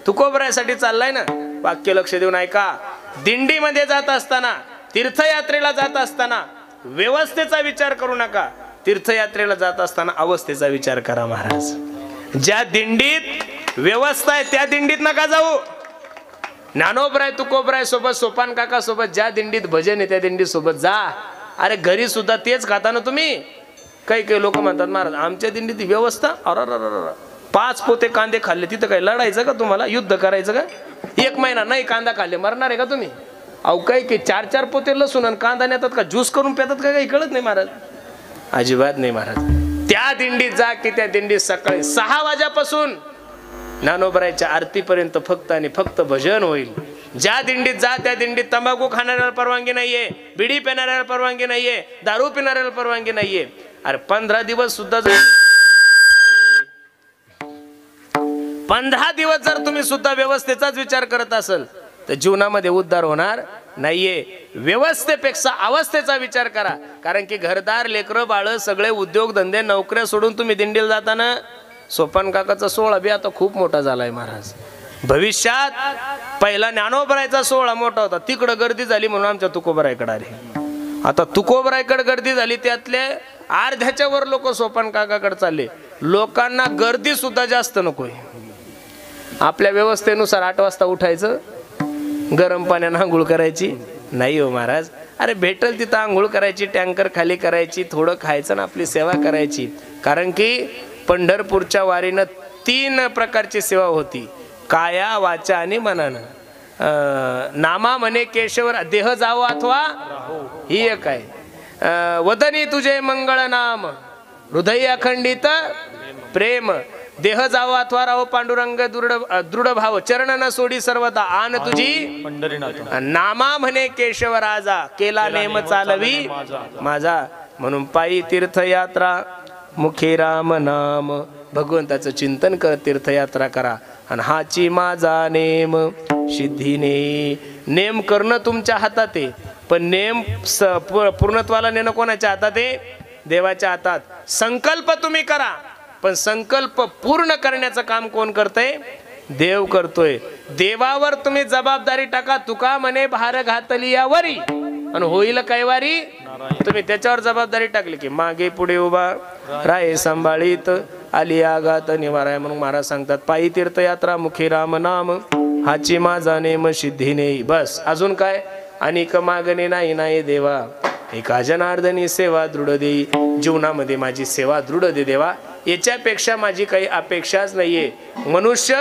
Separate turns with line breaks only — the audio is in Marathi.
तुकोबरायसाठी चाललाय ना, वाक्य लक्ष देऊन ऐका. दिंडीमध्ये जात असताना, तीर्थयात्रेला जात असताना व्यवस्थेचा विचार करू नका. तीर्थयात्रेला जात असताना अवस्थेचा विचार करा महाराज. ज्या दिंडीत व्यवस्था आहे त्या दिंडीत नका जाऊ. ज्ञानोबराय तुकोबराय सोबत, सोपान काका सोबत ज्या दिंडीत भजन आहे त्या दिंडीत सोबत जा. अरे घरी सुद्धा तेच खाता ना तुम्ही. काही काही लोक म्हणतात महाराज आमच्या दिंडीत व्यवस्था, अर 5 पोते कांदे खाल्ले तिथं काय लढायचं का तुम्हाला, युद्ध करायचं का? 1 महिना नाही कांदा खाल्ले मरणार आहे का तुम्ही? अहो काही 4 पोते लसूण आणि कांदा नेतात का, ज्यूस करून पितात का, काही कळत नाही महाराज. अजिबात नाही महाराज. त्या दिंडीत जा की त्या दिंडीत सकाळी 6 वाजेपासून ज्ञानोबरायच्या आरतीपर्यंत फक्त आणि फक्त भजन होईल. ज्या दिंडीत जा त्या दिंडीत तंबाखू खाणाऱ्याला परवानगी नाहीये, बिडी पिणाऱ्याला परवानगी नाहीये, दारू पिणाऱ्याला परवानगी नाहीये. अरे 15 दिवस सुद्धा 15 दिवस जर तुम्ही सुद्धा व्यवस्थेचाच विचार करत असाल तर जीवनामध्ये उद्धार होणार नाहीये. व्यवस्थेपेक्षा अवस्थेचा विचार करा. कारण की घरदार लेकरं बाळ सगळे उद्योग धंदे नोकऱ्या सोडून तुम्ही दिंडीला जाताना, सोपान काकाचा सोहळा बी आता खूप मोठा झालाय महाराज. भविष्यात पहिला ज्ञानोबरायचा सोहळा मोठा होता, तिकडं गर्दी झाली म्हणून आमच्या तुकोबरायकडे आले. आता तुकोबरायकडे गर्दी झाली, त्यातले अर्ध्याच्या वर लोक सोपान काकाकडे चालले. लोकांना गर्दी सुद्धा जास्त नकोय. आपल्या व्यवस्थेनुसार 8 वाजता उठायचं, गरम पाण्यानं आंघोळ करायची नाही हो महाराज. अरे भेटल तिथं आंघोळ करायची, टँकर खाली करायची, थोडं खायचं ना आपली सेवा करायची. कारण की पंढरपूरच्या वारीनं 3 प्रकारची सेवा होती, काया वाचा आणि मनानं. नामा म्हणे केशवर देह जावो अथवा ही एक आहे. वदनी तुझे मंगळ नाम हृदय अखंडित प्रेम, देह जावो अथवा राहो पांडुरंग दृढ भाव, चरण न सोडी सर्वदा आन तुझी नामा म्हणे केशव राजा, केला नेम चालवी माझा. म्हणून पायी तीर्थयात्रा मुखे राम नाम, भगवंताचं चिंतन कर, तीर्थयात्रा करा. आणि हाची माझा नेम सिद्धीने. नेम करणं तुमच्या हातात आहे, पण नेम पूर्णत्वाला नेणं कोणाच्या हातात आहे? देवाच्या हातात. संकल्प तुम्ही करा, पण संकल्प पूर्ण करण्याचं काम कोण करतंय? देव करतोय. देवावर तुम्ही जबाबदारी टाका. तुका म्हणे भार घातली यावरी आणि होईल कैवारी. तुम्ही त्याच्यावर जबाबदारी टाकली की मागे पुढे उभा राहे सांभाळीत, आली आघात निवाराय. म्हणून महाराज सांगतात पायी तीर्थयात्रा मुखे राम नाम, हाची माझा नेम सिद्धी नाही. बस अजून काय? अनेक मागणे नाही नाही देवा, एका जनार्दनी सेवा दृढ देई. जीवनामध्ये माझी सेवा दृढ दे देवा, याच्यापेक्षा माझी काही अपेक्षाच नाहीये. मनुष्य